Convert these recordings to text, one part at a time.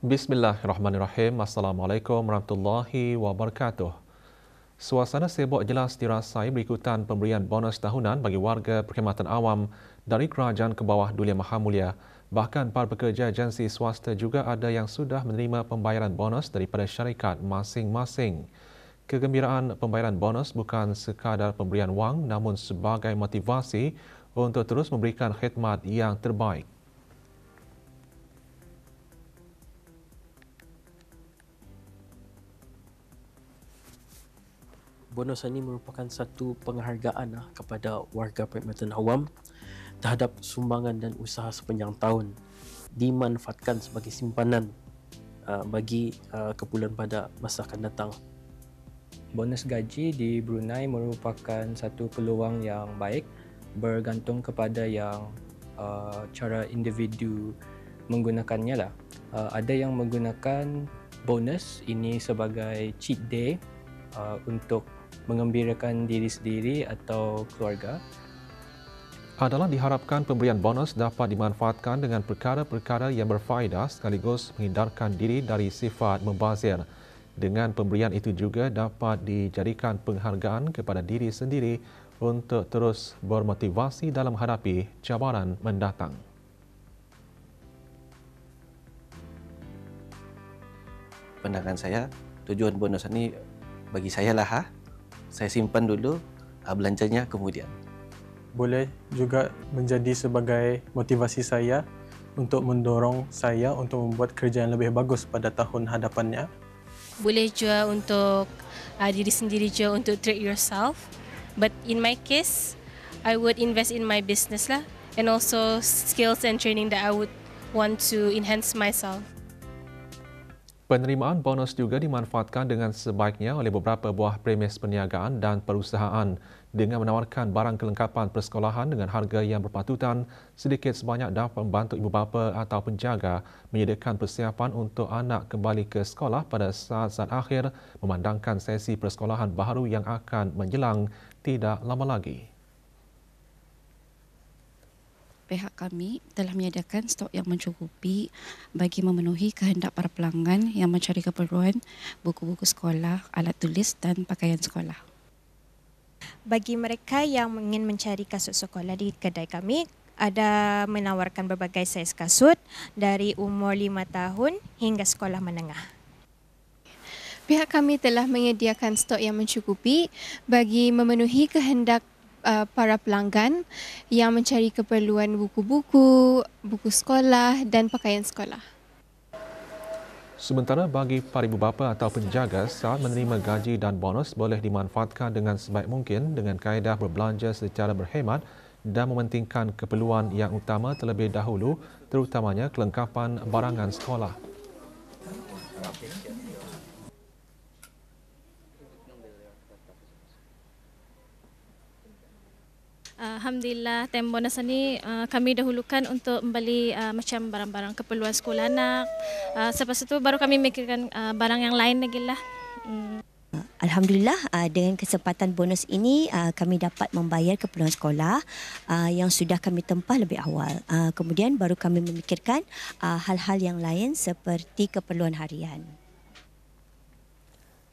Bismillahirrahmanirrahim. Assalamualaikum warahmatullahi wabarakatuh. Suasana sibuk jelas dirasai berikutan pemberian bonus tahunan bagi warga perkhidmatan awam dari kerajaan ke bawah Duli Maha Mulia. Bahkan para pekerja agensi swasta juga ada yang sudah menerima pembayaran bonus daripada syarikat masing-masing. Kegembiraan pembayaran bonus bukan sekadar pemberian wang namun sebagai motivasi untuk terus memberikan khidmat yang terbaik. Bonus ini merupakan satu penghargaan kepada warga perkhidmatan awam terhadap sumbangan dan usaha sepanjang tahun dimanfaatkan sebagai simpanan bagi keperluan pada masa akan datang. Bonus gaji di Brunei merupakan satu peluang yang baik bergantung kepada yang cara individu menggunakannya lah. Ada yang menggunakan bonus ini sebagai cheat day untuk mengembirakan diri sendiri atau keluarga. Adalah diharapkan pemberian bonus dapat dimanfaatkan dengan perkara-perkara yang berfaedah sekaligus menghindarkan diri dari sifat membazir. Dengan pemberian itu juga dapat dijadikan penghargaan kepada diri sendiri untuk terus bermotivasi dalam menghadapi cabaran mendatang. Pandangan saya, tujuan bonus ini bagi saya lah, saya simpan dulu, belanjanya kemudian. Boleh juga menjadi sebagai motivasi saya untuk mendorong saya untuk membuat kerja yang lebih bagus pada tahun hadapannya. Boleh juga untuk diri sendiri juga untuk treat yourself. But in my case, I would invest in my business lah, and also skills and training that I would want to enhance myself. Penerimaan bonus juga dimanfaatkan dengan sebaiknya oleh beberapa buah premis perniagaan dan perusahaan dengan menawarkan barang kelengkapan persekolahan dengan harga yang berpatutan sedikit sebanyak dapat membantu ibu bapa atau penjaga menyediakan persiapan untuk anak kembali ke sekolah pada saat-saat akhir memandangkan sesi persekolahan baharu yang akan menjelang tidak lama lagi. Pihak kami telah menyediakan stok yang mencukupi bagi memenuhi kehendak para pelanggan yang mencari keperluan buku-buku sekolah, alat tulis dan pakaian sekolah. Bagi mereka yang ingin mencari kasut sekolah di kedai kami, ada menawarkan berbagai saiz kasut dari umur 5 tahun hingga sekolah menengah. Pihak kami telah menyediakan stok yang mencukupi bagi memenuhi kehendak para pelanggan yang mencari keperluan buku-buku, buku sekolah dan pakaian sekolah. Sementara bagi para ibu bapa atau penjaga saat menerima gaji dan bonus boleh dimanfaatkan dengan sebaik mungkin dengan kaedah berbelanja secara berhemat dan mementingkan keperluan yang utama terlebih dahulu terutamanya kelengkapan barangan sekolah. Alhamdulillah, time bonus ini kami dahulukan untuk membeli macam barang-barang keperluan sekolah anak. Selepas itu baru kami mikirkan barang yang lain lagi lah. Alhamdulillah, dengan kesempatan bonus ini kami dapat membayar keperluan sekolah yang sudah kami tempah lebih awal. Kemudian baru kami memikirkan hal-hal yang lain seperti keperluan harian.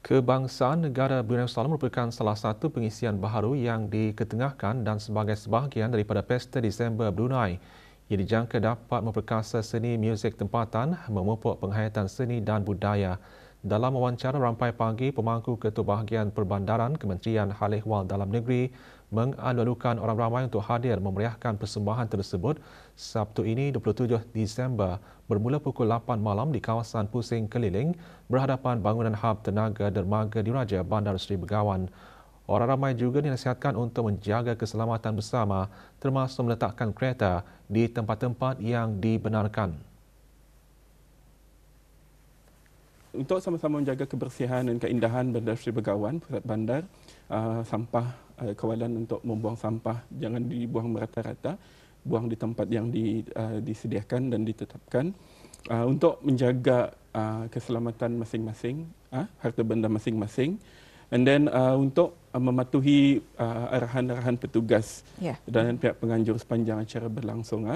Kebangsaan negara Brunei Darussalam merupakan salah satu pengisian baharu yang diketengahkan dan sebagai sebahagian daripada Pesta Disember Brunei. Ia dijangka dapat memperkasa seni muzik tempatan, memupuk penghayatan seni dan budaya. Dalam wawancara rampai pagi, pemangku Ketua Bahagian Perbandaran Kementerian Hal Ehwal Dalam Negeri mengalu-alukan orang ramai untuk hadir memeriahkan persembahan tersebut Sabtu ini 27 Disember bermula pukul 8 malam di kawasan Pusing Keliling berhadapan bangunan Hub Tenaga Dermaga Diraja Bandar Seri Begawan. Orang ramai juga dinasihatkan untuk menjaga keselamatan bersama termasuk meletakkan kereta di tempat-tempat yang dibenarkan. Untuk sama-sama menjaga kebersihan dan keindahan Bandar Seri Begawan, pusat bandar, sampah, kawalan untuk membuang sampah jangan dibuang merata-rata, buang di tempat yang disediakan dan ditetapkan. Untuk menjaga keselamatan masing-masing, harta benda masing-masing. And then untuk mematuhi arahan-arahan petugas dan pihak penganjur sepanjang acara berlangsung.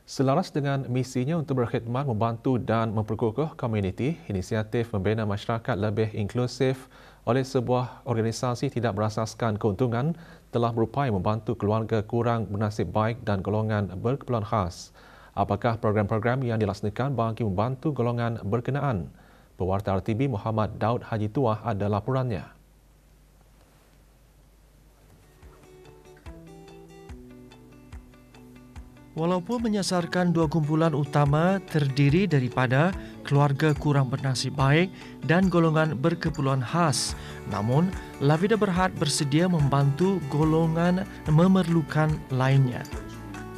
Selaras dengan misinya untuk berkhidmat, membantu dan memperkukuh komuniti, inisiatif membina masyarakat lebih inklusif oleh sebuah organisasi tidak berasaskan keuntungan telah berupaya membantu keluarga kurang bernasib baik dan golongan berkeperluan khas. Apakah program-program yang dilaksanakan bagi membantu golongan berkenaan? Pewarta RTB Muhammad Daud Haji Tuah ada laporannya. Walaupun menyasarkan dua kumpulan utama terdiri daripada keluarga kurang bernasib baik dan golongan berkeperluan khas, namun La Vida Berhad bersedia membantu golongan memerlukan lainnya.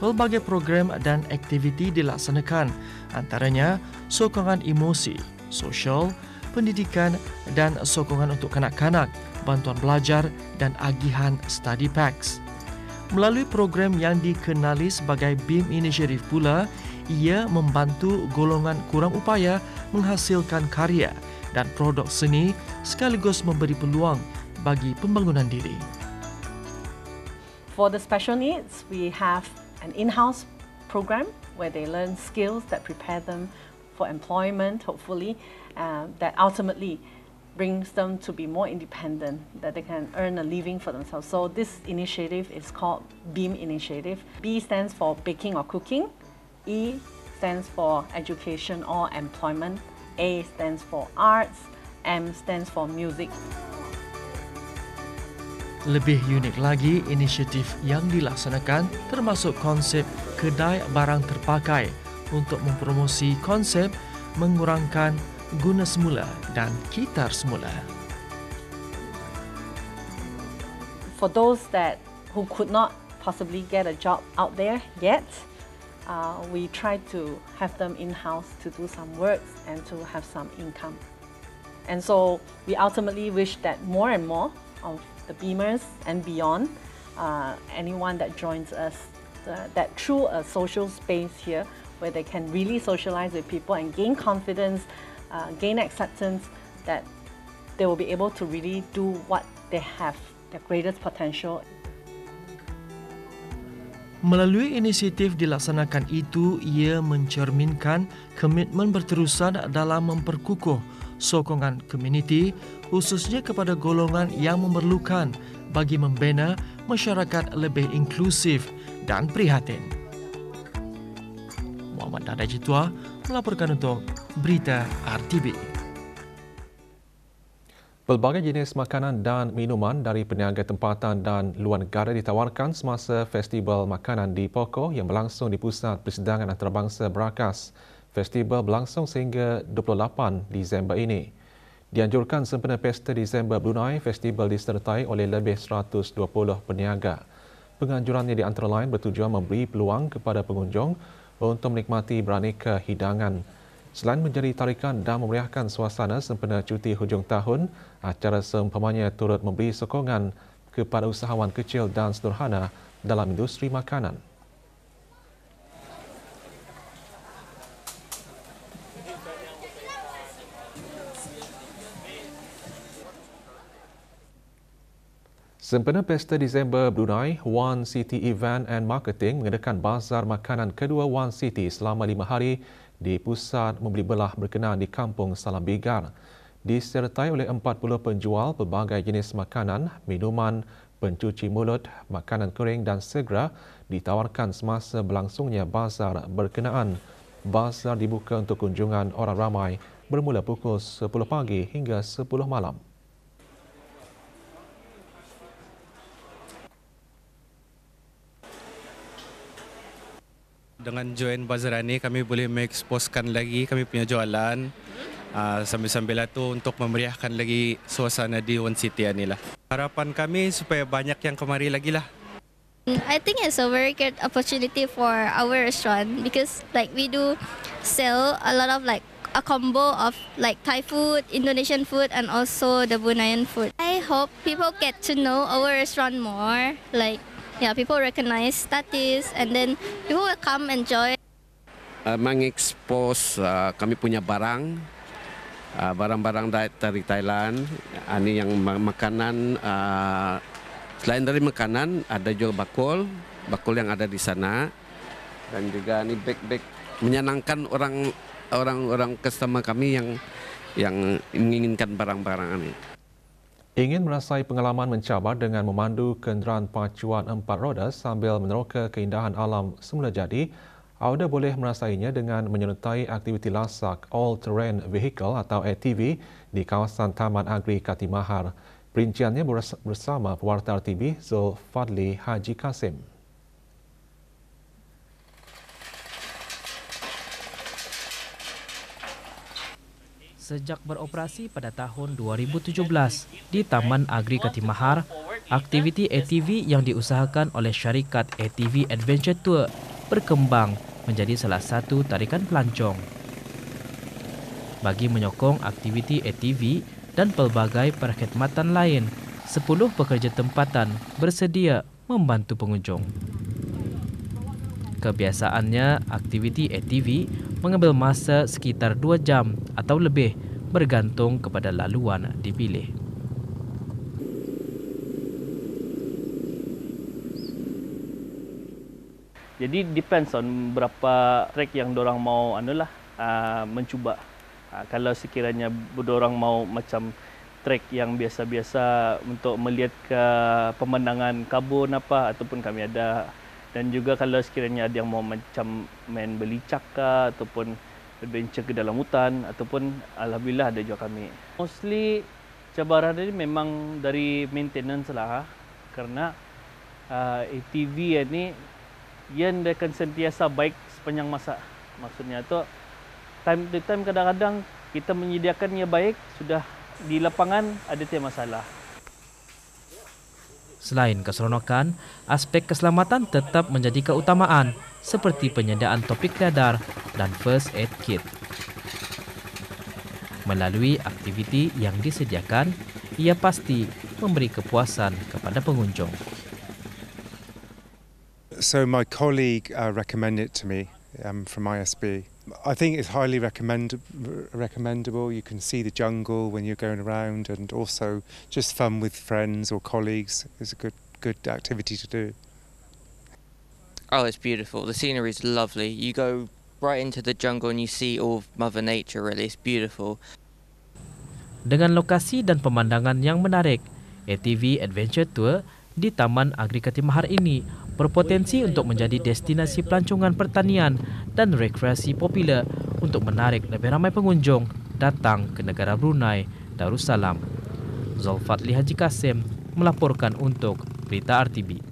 Pelbagai program dan aktiviti dilaksanakan, antaranya sokongan emosi, sosial, pendidikan dan sokongan untuk kanak-kanak, bantuan belajar dan agihan study packs. Melalui program yang dikenali sebagai BEAM Initiative pula, ia membantu golongan kurang upaya menghasilkan karya dan produk seni sekaligus memberi peluang bagi pembangunan diri. For the special needs, we have an in-house program where they learn skills that prepare them for employment, hopefully, that ultimately brings them to be more independent, that they can earn a living for themselves. So this initiative is called BEAM Initiative. B stands for baking or cooking, E stands for education or employment, A stands for arts, M stands for music. Lebih unik lagi, inisiatif yang dilaksanakan termasuk konsep kedai barang terpakai untuk mempromosi konsep mengurangkan guna semula dan kitar semula. For those who could not possibly get a job out there yet, we try to have them in-house to do some works and to have some income. And so we ultimately wish that more and more of the Beamers and beyond, anyone that joins us, that through a social space here where they can really socialize with people and gain confidence, gain acceptance, that they will be able to really do what they have, their greatest potential. Melalui inisiatif dilaksanakan itu, ia mencerminkan komitmen berterusan dalam memperkukuh sokongan komuniti, khususnya kepada golongan yang memerlukan bagi membina masyarakat lebih inklusif dan prihatin. Muhammad Daud Haji Tuah melaporkan untuk Berita RTB. Pelbagai jenis makanan dan minuman dari peniaga tempatan dan luar negara ditawarkan semasa Festival Makanan di Pokoh yang berlangsung di Pusat Persidangan Antarabangsa Berakas. Festival berlangsung sehingga 28 Disember ini. Dianjurkan sempena Pesta Disember Brunei, festival disertai oleh lebih 120 peniaga. Penganjurannya di antara lain bertujuan memberi peluang kepada pengunjung untuk menikmati beraneka hidangan. Selain menjadi tarikan dan memeriahkan suasana sempena cuti hujung tahun, acara seumpamanya turut memberi sokongan kepada usahawan kecil dan sederhana dalam industri makanan. Sempena Pesta Disember Brunei, One City Event and Marketing mengadakan bazar makanan kedua One City selama 5 hari di pusat membeli belah berkenaan di Kampung Salam Bigar. Disertai oleh 40 penjual pelbagai jenis makanan, minuman, pencuci mulut, makanan kering dan segera ditawarkan semasa berlangsungnya bazar berkenaan. Bazar dibuka untuk kunjungan orang ramai bermula pukul 10 pagi hingga 10 malam. Dengan join bazar ini, kami boleh mengeksposkan lagi kami punya jualan sambil-sambil itu untuk memeriahkan lagi suasana di One City ini lah. Harapan kami supaya banyak yang kemari lagi lah. I think it's a very good opportunity for our restaurant because like we do sell a lot of like a combo of like Thai food, Indonesian food and also the Bruneian food. I hope people get to know our restaurant more, like people recognize status and then people will come enjoy. Mengekspos kami punya barang-barang dari Thailand. Ini yang makanan, selain dari makanan ada juga bakul yang ada di sana. dan juga ini bag-bag menyenangkan orang customer kami yang menginginkan barang-barang ini. Ingin merasai pengalaman mencabar dengan memandu kenderaan pacuan 4 roda sambil meneroka keindahan alam semula jadi, anda boleh merasainya dengan menyertai aktiviti lasak All Terrain Vehicle atau ATV di kawasan Taman Agri Katimahar. Perinciannya bersama pewarta RTV Zulfadli Haji Kasim. Sejak beroperasi pada tahun 2017 di Taman Agri Katimahar, aktiviti ATV yang diusahakan oleh syarikat ATV Adventure Tour berkembang menjadi salah satu tarikan pelancong. Bagi menyokong aktiviti ATV dan pelbagai perkhidmatan lain, 10 pekerja tempatan bersedia membantu pengunjung. Kebiasaannya, aktiviti ATV mengambil masa sekitar 2 jam atau lebih bergantung kepada laluan dipilih. Jadi depends on berapa trek yang dorang mau mencuba. Kalau sekiranya dorang mau macam trek yang biasa-biasa untuk melihat ke pemandangan kabun ataupun kami ada. Dan juga kalau sekiranya ada yang mau macam main belicak ataupun adventure ke dalam hutan ataupun alhamdulillah ada juga kami. Mostly cabaran ini memang dari maintenance lah, karena ATV ini yang akan sentiasa baik sepanjang masa. Maksudnya tu time to time kadang-kadang kita menyediakannya baik, sudah di lapangan ada tiada masalah. Selain keseronokan, aspek keselamatan tetap menjadi keutamaan seperti penyediaan topik radar dan first aid kit. Melalui aktiviti yang disediakan, ia pasti memberi kepuasan kepada pengunjung. So my colleague recommended it to me from ISB. I think it's highly recommendable. You can see the jungle when you're going around, and also just fun with friends or colleagues is a good activity to do. Oh, it's beautiful. The scenery is lovely. You go right into the jungle and you see all of Mother Nature, really. It's beautiful. Dengan lokasi dan pemandangan yang menarik, ATV Adventure Tour di Taman Agri Katimahar ini berpotensi untuk menjadi destinasi pelancongan pertanian dan rekreasi popular untuk menarik lebih ramai pengunjung datang ke negara Brunei Darussalam. Zulfadli Haji Kasim melaporkan untuk Berita RTB.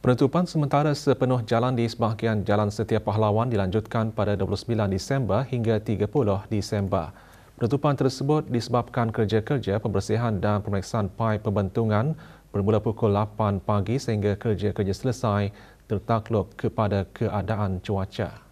Penutupan sementara sepenuh jalan di sebahagian Jalan Setia Pahlawan dilanjutkan pada 29 Disember hingga 30 Disember. Penutupan tersebut disebabkan kerja-kerja pembersihan dan pemeriksaan paip pembentungan bermula pukul 8 pagi sehingga kerja-kerja selesai tertakluk kepada keadaan cuaca.